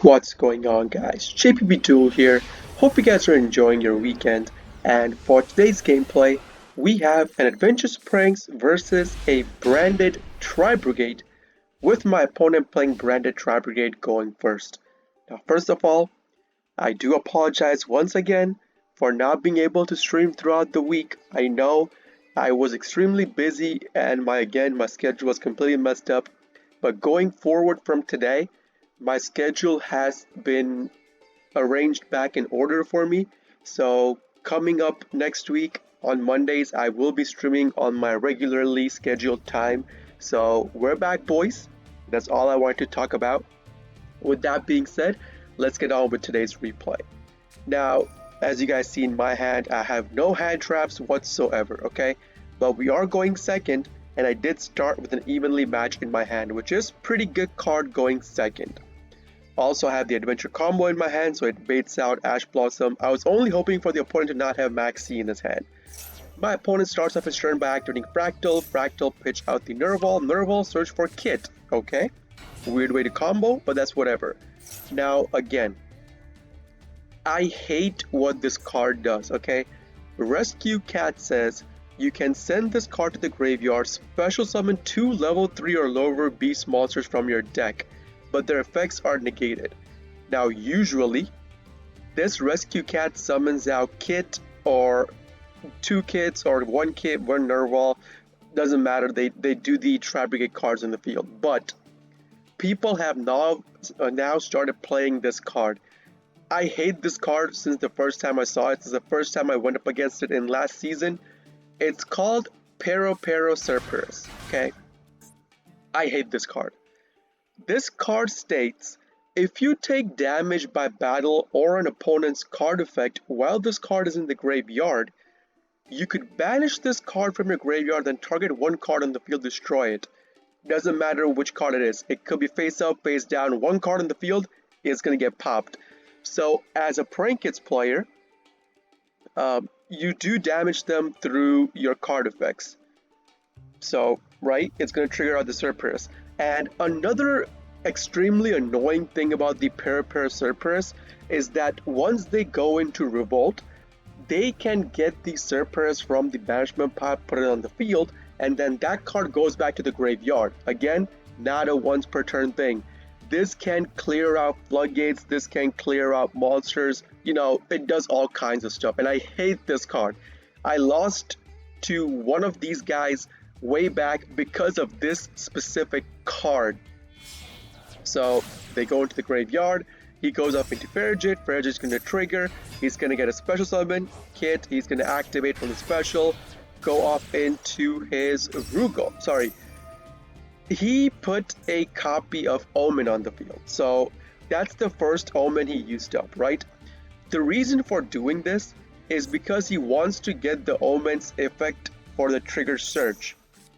What's going on, guys? JPB Duel here. Hope you guys are enjoying your weekend. And for today's gameplay, we have an Adventure Springs versus a branded Tri-Brigade, with my opponent playing branded Tri-Brigade going first. Now, first of all, I do apologize once again for not being able to stream throughout the week. I know I was extremely busy and my schedule was completely messed up. But going forward from today, my schedule has been arranged back in order for me. So coming up next week on Mondays, I will be streaming on my regularly scheduled time. So we're back, boys. That's all I wanted to talk about. With that being said, let's get on with today's replay. Now, as you guys see in my hand, I have no hand traps whatsoever, okay? But we are going second, and I did start with an evenly match in my hand, which is pretty good card going second. Also, I have the adventure combo in my hand, so it baits out Ash Blossom. I was only hoping for the opponent to not have Max C in his hand. My opponent starts off his turn by activating Fractal. Fractal pitch out the Nerval. Nerval search for Kit. Okay, weird way to combo, but that's whatever. Now, again, I hate what this card does, okay? Rescue Cat says you can send this card to the graveyard, special summon 2 level 3 or lower beast monsters from your deck, but their effects are negated. Now, usually, this Rescue Cat summons out Kit or 2 Kits or 1 Kit, 1 Nerval. Doesn't matter, they do the Tri-Brigade cards in the field. But people have now started playing this card. I hate this card since the first time I saw it. Since the first time I went up against it in last season. It's called Pero Cerberus, okay? I hate this card. This card states, if you take damage by battle or an opponent's card effect while this card is in the graveyard, you could banish this card from your graveyard and target one card on the field, destroy it. Doesn't matter which card it is. It could be face up, face down. One card on the field is going to get popped. So as a Prank Kids player, you do damage them through your card effects. So, right, it's going to trigger out the Cerberus. And another extremely annoying thing about the Para Cerberus is that once they go into Revolt, they can get the Cerberus from the banishment pile, put it on the field, and then that card goes back to the graveyard. Again, not a once per turn thing. This can clear out floodgates, this can clear out monsters, you know, it does all kinds of stuff, and I hate this card. I lost to one of these guys way back because of this specific card. So they go into the graveyard, he goes up into Farragut, Farragut's going to trigger, he's going to get a special summon, Kit, he's going to activate from the special, go off into his Rugal, he put a copy of Omen on the field, so that's the first Omen he used up, right? The reason for doing this is because he wants to get the Omen's effect for the trigger search.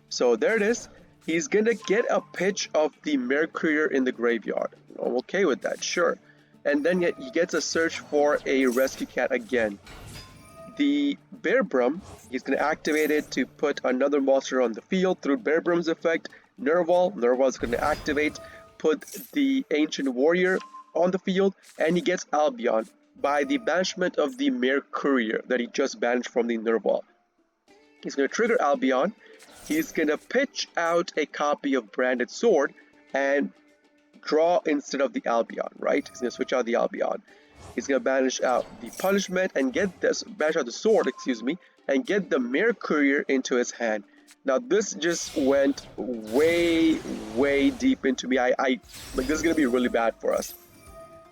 So there it is. He's gonna get a pitch of the Mercurier in the graveyard. I'm okay with that, sure. And then he gets a search for a Rescue Cat again. The Bear Brum, he's gonna activate it to put another monster on the field through Bear Brum's effect. Nerval is gonna activate, put the Ancient Warrior on the field, and he gets Albion by the banishment of the Mercurier that he just banished from the Nerval. He's gonna trigger Albion. He's gonna pitch out a copy of Branded Sword and draw instead of the Albion, right? He's gonna switch out the Albion. He's gonna banish out the Punishment and banish out the Sword, and get the Mercurier into his hand. Now this just went way deep into me. Like, this is gonna be really bad for us.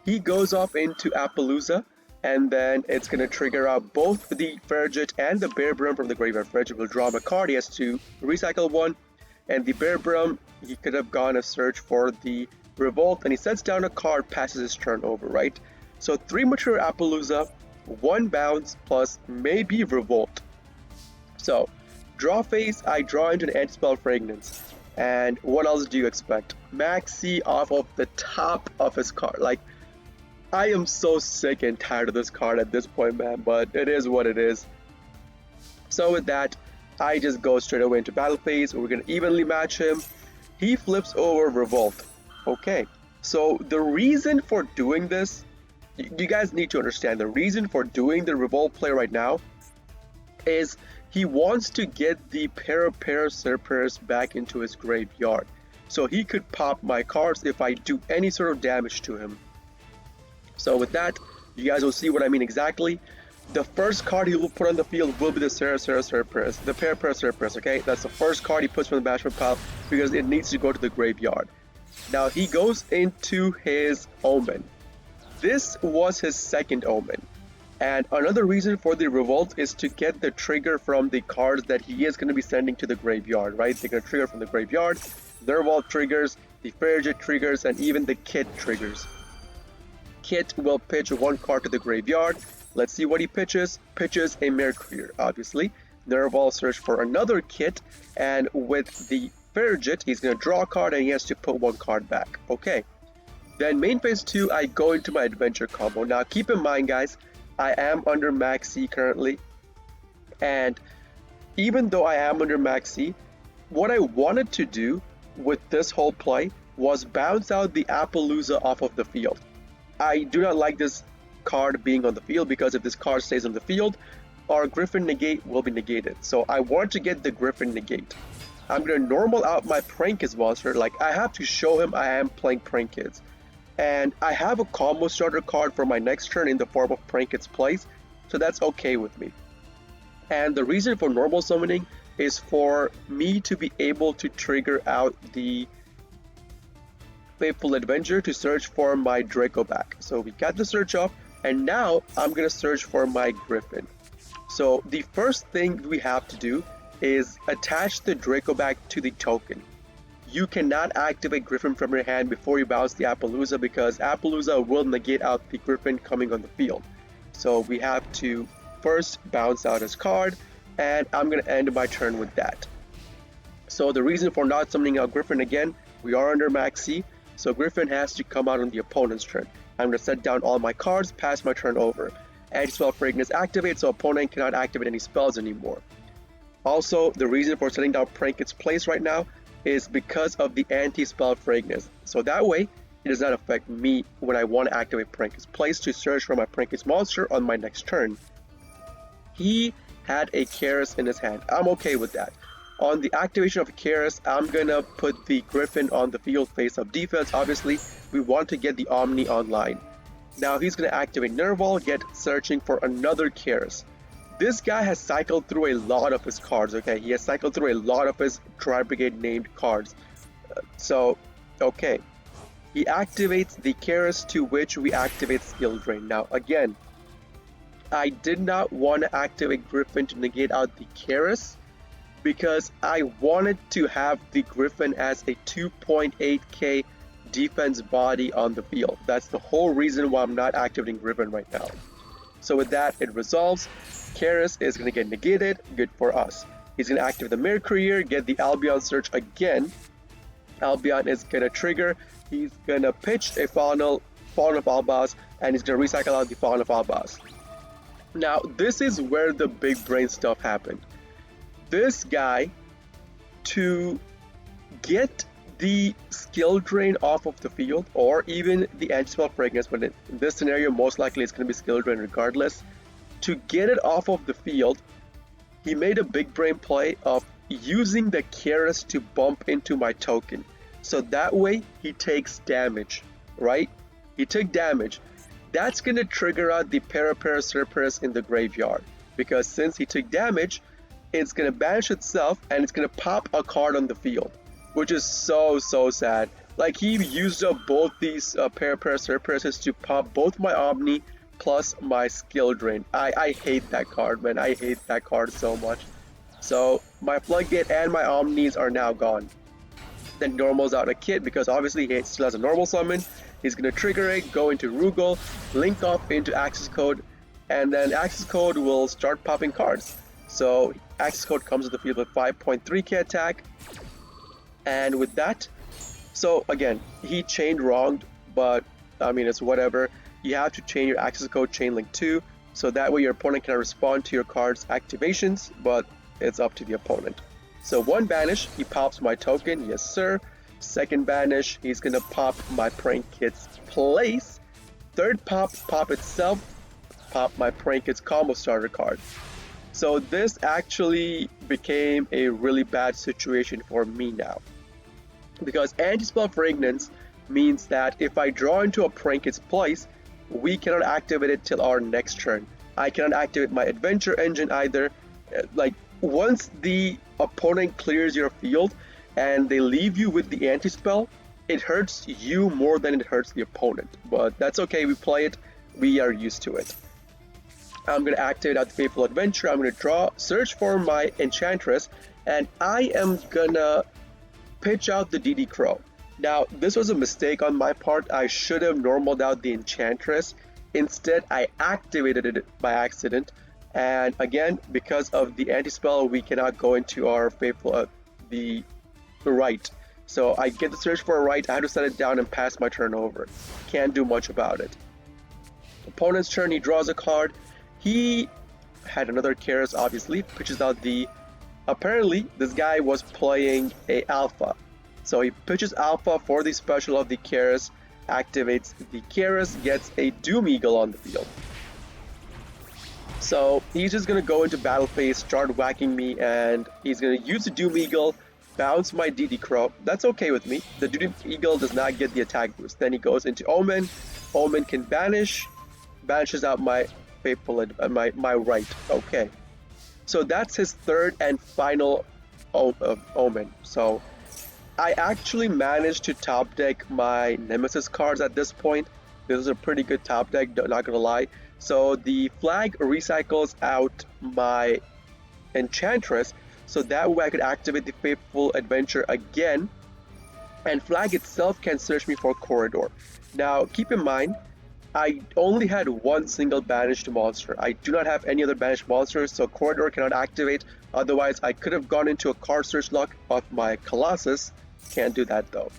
He goes off into Appaloosa, and then it's going to trigger out both the Farragut and the Bear Brum from the graveyard. Farragut will draw him a card, he has to recycle one, and the Bear Brum, he could have gone a search for the Revolt, and he sets down a card, passes his turn over, right? So 3 mature Appaloosa, 1 bounce, plus maybe Revolt. So, draw phase, I draw into an Anti-Spell Fragrance. And what else do you expect? Max C off of the top of his card. Like, I am so sick and tired of this card at this point, man, but it is what it is. So with that, I just go straight away into battle phase. We're going to evenly match him. He flips over Revolt. Okay, So the reason for doing this, you guys need to understand the reason for doing the revolt play right now is he wants to get the Para Cerberus back into his graveyard. So he could pop my cards if I do any sort of damage to him. So with that, you guys will see what I mean exactly. The first card he will put on the field will be the Cerberus, the Para Cerberus, okay? That's the first card he puts from the banishment pile because it needs to go to the graveyard. Now he goes into his Omen. This was his second Omen. And another reason for the revolt is to get the trigger from the cards that he is going to be sending to the graveyard, right? They're going to trigger from the graveyard, the revolt triggers, the Brigade triggers, and even the Kit triggers. Kit will pitch one card to the graveyard. Let's see what he pitches. Pitches a Mercury, obviously. Nerval search for another Kit, and with the Brigade, he's going to draw a card and he has to put one card back. Okay. Then main phase 2, I go into my adventure combo. Now keep in mind, guys, I am under max C currently, and even though I am under max C, what I wanted to do with this whole play was bounce out the Appaloosa off of the field. I do not like this card being on the field because if this card stays on the field, our Griffin negate will be negated. So I want to get the Griffin negate. I'm going to normal out my Prank Kids monster. Like, I have to show him I am playing Prank Kids. And I have a combo starter card for my next turn in the form of Prank Kids Place, so that's okay with me. And the reason for normal summoning is for me to be able to trigger out the Faithful Adventure to search for my Draco back. So we got the search off, and now I'm going to search for my Griffin. So the first thing we have to do is attach the Draco back to the token. You cannot activate Griffin from your hand before you bounce the Appaloosa because Appaloosa will negate out the Griffin coming on the field. So we have to first bounce out his card, and I'm going to end my turn with that. So the reason for not summoning out Griffin again, we are under max C, so Griffin has to come out on the opponent's turn. I'm going to set down all my cards, pass my turn over. Anti-spell Fragrance activates, so opponent cannot activate any spells anymore. Also, the reason for setting down Prank Kids Place right now is because of the anti-spell Fragrance. So that way, it does not affect me when I want to activate Prank Kids Place to search for my Prank Kids monster on my next turn. He had a Karis in his hand. I'm okay with that. On the activation of Karis, I'm gonna put the Griffin on the field face up defense. Obviously, we want to get the Omni online. Now he's gonna activate Nerval, get searching for another Karis. This guy has cycled through a lot of his cards, okay? He has cycled through a lot of his Tri-Brigade named cards. Okay. He activates the Karis, to which we activate Skill Drain. Now, again, I did not want to activate Griffin to negate out the Karis because I wanted to have the Griffin as a 2.8k defense body on the field. That's the whole reason why I'm not activating Griffin right now. So with that, it resolves. Karis is going to get negated. Good for us. He's going to activate the Mercury, get the Albion search again. Albion is going to trigger. He's going to pitch a Fallen of Albaz, and he's going to recycle out the Fallen of Albaz. Now, this is where the big brain stuff happened. This guy, to get the skill drain off of the field, or even the anti-spell Fragrance, but in this scenario, most likely it's going to be skill drain regardless. To get it off of the field, he made a big brain play of using the Karis to bump into my token. So that way, he takes damage, right? He took damage. That's going to trigger out the Para Cerberus in the graveyard, because since he took damage, it's going to banish itself and it's going to pop a card on the field, which is so sad. Like, he used up both these Para Cerberuses to pop both my Omni plus my Skill Drain. I hate that card, man. I hate that card so much. So my Floodgate and my Omnis are now gone. Then normals out a Kit because obviously he still has a normal summon. He's going to trigger it, go into Rugal, link up into Access Code, and then Access Code will start popping cards. So Access Code comes to the field with 5.3k attack, and with that, so again, he chained wronged, but I mean, it's whatever. You have to chain your Access Code chain link 2, so that way your opponent can respond to your card's activations, but it's up to the opponent. So one banish, he pops my token, yes sir. Second banish, he's gonna pop my Prank Kid's place. Third pop, pop itself, pop my Prank Kid's combo starter card. So this actually became a really bad situation for me now. Because anti-spell Fragrance means that if I draw into a Prank Kid's place, we cannot activate it till our next turn. I cannot activate my Adventure Engine either. Like, once the opponent clears your field and they leave you with the anti-spell, it hurts you more than it hurts the opponent. But that's okay, we play it, we are used to it. I'm going to activate out the Fateful Adventure, I'm going to search for my Enchantress, and I am going to pitch out the DD Crow. Now, this was a mistake on my part. I should have normaled out the Enchantress. Instead, I activated it by accident. And again, because of the anti-spell, we cannot go into our Fateful, the right. So I get the search for a right, I have to set it down and pass my turn over. Can't do much about it. Opponent's turn, he draws a card. He had another Kairos, obviously, pitches out the... Apparently, this guy was playing a Alpha. So he pitches Alpha for the special of the Kairos, activates the Kairos, gets a Doom Eagle on the field. So he's just going to go into battle phase, start whacking me, and he's going to use the Doom Eagle, bounce my DD Crow. That's okay with me. The Doom Eagle does not get the attack boost. Then he goes into Omen. Omen can banish, banishes out my Fateful, my right. Okay. So that's his third and final Omen. So I actually managed to top deck my Nemesis cards at this point. This is a pretty good top deck, not gonna lie. So the flag recycles out my Enchantress, so that way I could activate the Fateful Adventure again, and flag itself can search me for Corridor. Now keep in mind, I only had one single banished monster. I do not have any other banished monsters, so Corridor cannot activate. Otherwise, I could have gone into a card search lock of my Colossus. Can't do that though.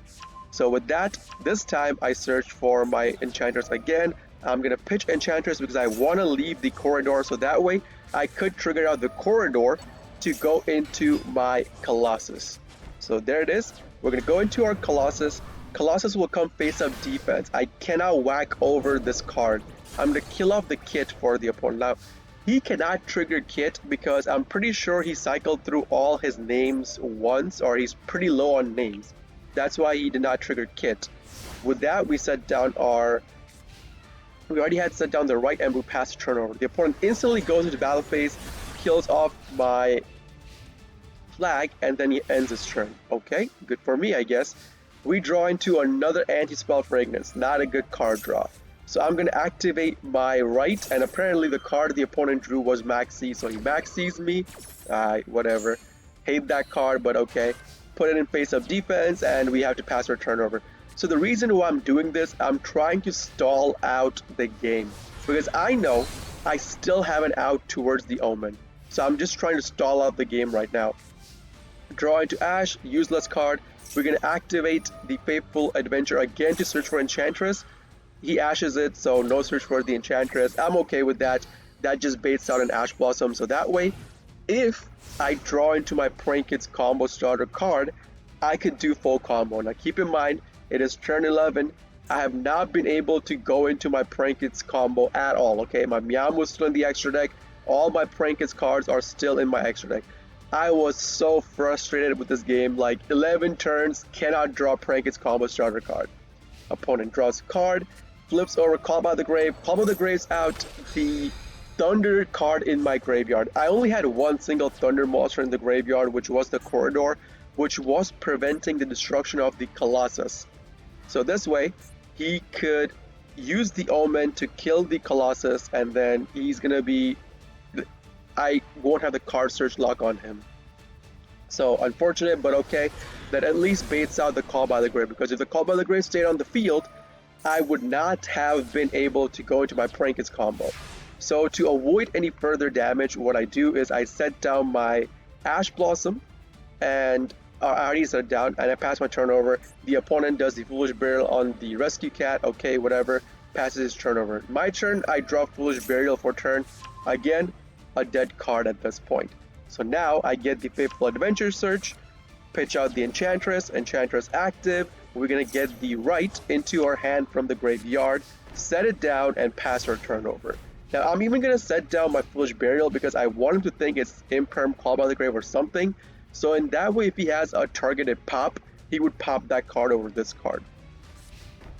So with that, this time I search for my Enchantress again. I'm gonna pitch Enchantress because I want to leave the Corridor, so that way I could trigger out the Corridor to go into my Colossus. So there it is. We're gonna go into our Colossus. Colossus will come face up defense. I cannot whack over this card. I'm gonna kill off the Kit for the opponent. Now, he cannot trigger Kit because I'm pretty sure he cycled through all his names once, or he's pretty low on names. That's why he did not trigger Kit. With that, we set down our... We already had set down the right and we pass the turnover. The opponent instantly goes into battle phase, kills off my flag, and then he ends his turn. Okay, good for me, I guess. We draw into another anti-spell Fragrance. Not a good card draw. So I'm going to activate my right, and apparently the card the opponent drew was Maxi, so he Maxis me. Whatever. Hate that card, but okay. Put it in face-up defense, and we have to pass our turnover. So the reason why I'm doing this, I'm trying to stall out the game. Because I know I still have an out towards the Omen. So I'm just trying to stall out the game right now. Draw into Ash, useless card. We're going to activate the Fateful Adventure again to search for Enchantress. He ashes it, so no search for the Enchantress. I'm okay with that. That just baits out an Ash Blossom. So that way, if I draw into my Prank Kid's combo starter card, I could do full combo. Now keep in mind, it is turn 11. I have not been able to go into my Prank Kid's combo at all, okay? My Meowm was still in the extra deck. All my Prank Kid's cards are still in my extra deck. I was so frustrated with this game. Like, 11 turns, cannot draw Prank Kid's combo starter card. Opponent draws a card, flips over Call by the Grave. Call by the Grave's out the Thunder card in my graveyard. I only had one single Thunder monster in the graveyard, which was the Corridor, which was preventing the destruction of the Colossus. So this way, he could use the Omen to kill the Colossus, and then he's gonna be... I won't have the card search lock on him. So unfortunate, but okay. That at least baits out the Call by the Grave, because if the Call by the Grave stayed on the field, I would not have been able to go into my Prank Kid's combo. So to avoid any further damage, what I do is I set down my Ash Blossom, and I already set it down, and I pass my turnover. The opponent does the Foolish Burial on the Rescue Cat, okay, whatever, passes his turnover. My turn, I draw Foolish Burial for turn. Again, a dead card at this point. So now I get the Fateful Adventure search, pitch out the Enchantress, Enchantress active. We're gonna get the right into our hand from the graveyard, set it down, and pass our turn over. Now I'm even gonna set down my Foolish Burial because I want him to think it's Imperm, Call by the Grave, or something. So in that way, if he has a targeted pop, he would pop that card over this card.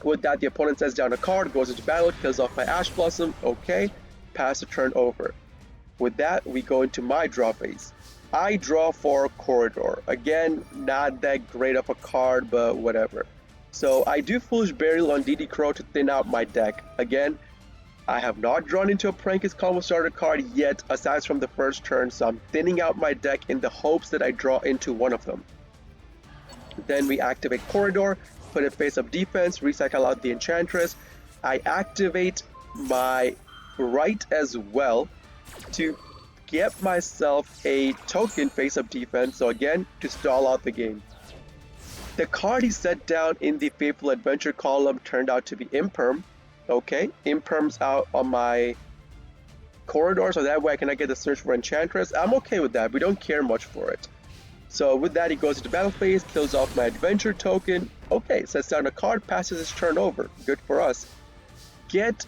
With that, the opponent sets down a card, goes into battle, kills off my Ash Blossom. Okay, pass the turn over. With that, we go into my draw phase. I draw for Corridor. Again, not that great of a card, but whatever. So I do Foolish Burial on DD Crow to thin out my deck. Again, I have not drawn into a Prankist combo starter card yet, aside from the first turn, so I'm thinning out my deck in the hopes that I draw into one of them. Then we activate Corridor, put it face up defense, recycle out the Enchantress. I activate my right as well to get myself a token face up defense, so again, to stall out the game. The card he set down in the Faithful Adventure column turned out to be Imperm. Okay, Imperm's out on my Corridor, so that way I cannot get the search for Enchantress. I'm okay with that, we don't care much for it. So with that, he goes into battle phase, kills off my Adventure token. Okay, sets down a card, passes his turn over. Good for us. Get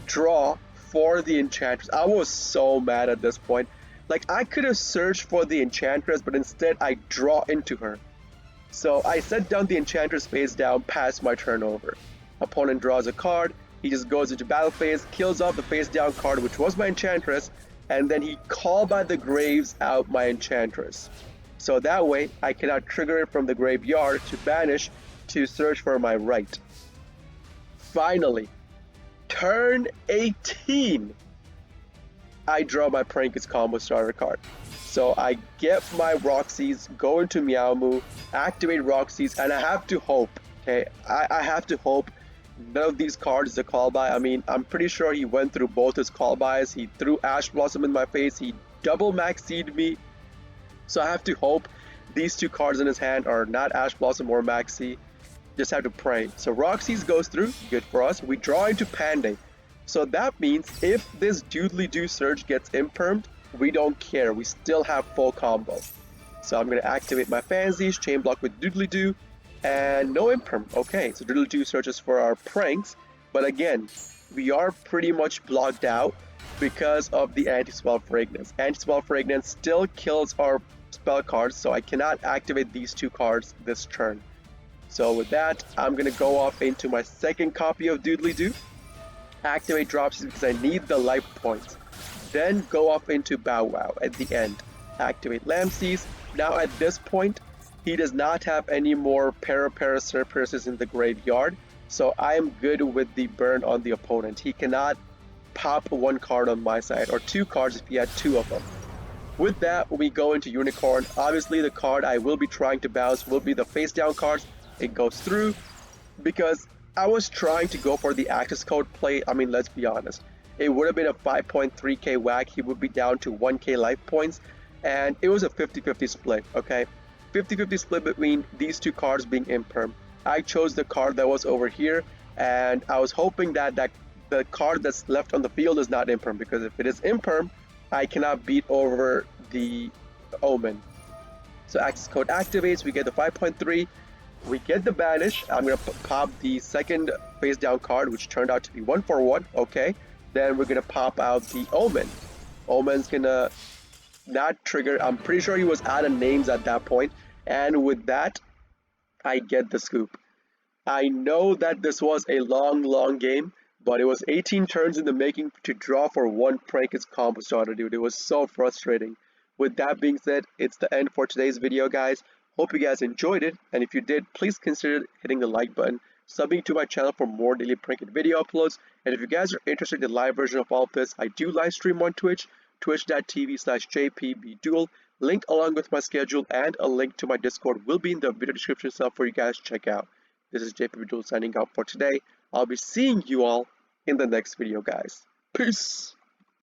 draw for the Enchantress. I was so mad at this point. Like, I could have searched for the Enchantress, but instead I draw into her. So I set down the Enchantress face down, pass my turn over. Opponent draws a card, he just goes into battle phase, kills off the face down card, which was my Enchantress, and then he Call by the Graves out my Enchantress. So that way, I cannot trigger it from the graveyard to banish to search for my right. Finally, turn 18, I draw my Prankist combo starter card. So I get my Roxy's, go into Meowmoo, activate Roxy's, and I have to hope, okay, I have to hope none of these cards is a call by. I mean, I'm pretty sure he went through both his call buys. He threw Ash Blossom in my face, he double maxied me. So I have to hope these two cards in his hand are not Ash Blossom or Maxi. Just have to pray. So Roxy's goes through, good for us. We draw into Panday. So that means if this Doodly-Doo Surge gets impermed, we don't care. We still have full combo. So I'm going to activate my Fansies, Chain Block with Doodly-Doo, and no imperm. Okay, so Doodly-Doo searches for our pranks. But again, we are pretty much blocked out because of the Anti-Spell Fragrance. Anti-Spell Fragrance still kills our spell cards, so I cannot activate these two cards this turn. So with that, I'm going to go off into my second copy of Doodly-Doo, activate Dropsies because I need the life points, then go off into Bow Wow at the end, activate Lamseas. Now at this point, he does not have any more Para Cerberus in the graveyard, so I am good with the burn on the opponent. He cannot pop one card on my side, or two cards if he had two of them. With that, we go into Unicorn. Obviously, the card I will be trying to bounce will be the face down cards. It goes through because I was trying to go for the access code play. I mean, let's be honest. It would have been a 5.3k whack. He would be down to 1k life points, and it was a 50-50 split, okay? 50-50 split between these two cards being imperm. I chose the card that was over here, and I was hoping that the card that's left on the field is not imperm, because if it is imperm, I cannot beat over the Omen. So access code activates, we get the 5.3, we get the banish. I'm going to pop the second face down card, which turned out to be 1 for 1, okay. Then we're going to pop out the Omen. Omen's going to not trigger. I'm pretty sure he was out of names at that point, and with that, I get the scoop. I know that this was a long game, but it was 18 turns in the making to draw for one Prankist combo starter, dude. It was so frustrating. With that being said, it's the end for today's video, guys. Hope you guys enjoyed it, and if you did, please consider hitting the like button, subbing to my channel for more daily Prankit video uploads, and if you guys are interested in the live version of all of this, I do live stream on Twitch, twitch.tv/jpbduel. Link along with my schedule and a link to my Discord will be in the video description itself for you guys to check out. This is JPBduel signing out for today. I'll be seeing you all in the next video, guys. Peace!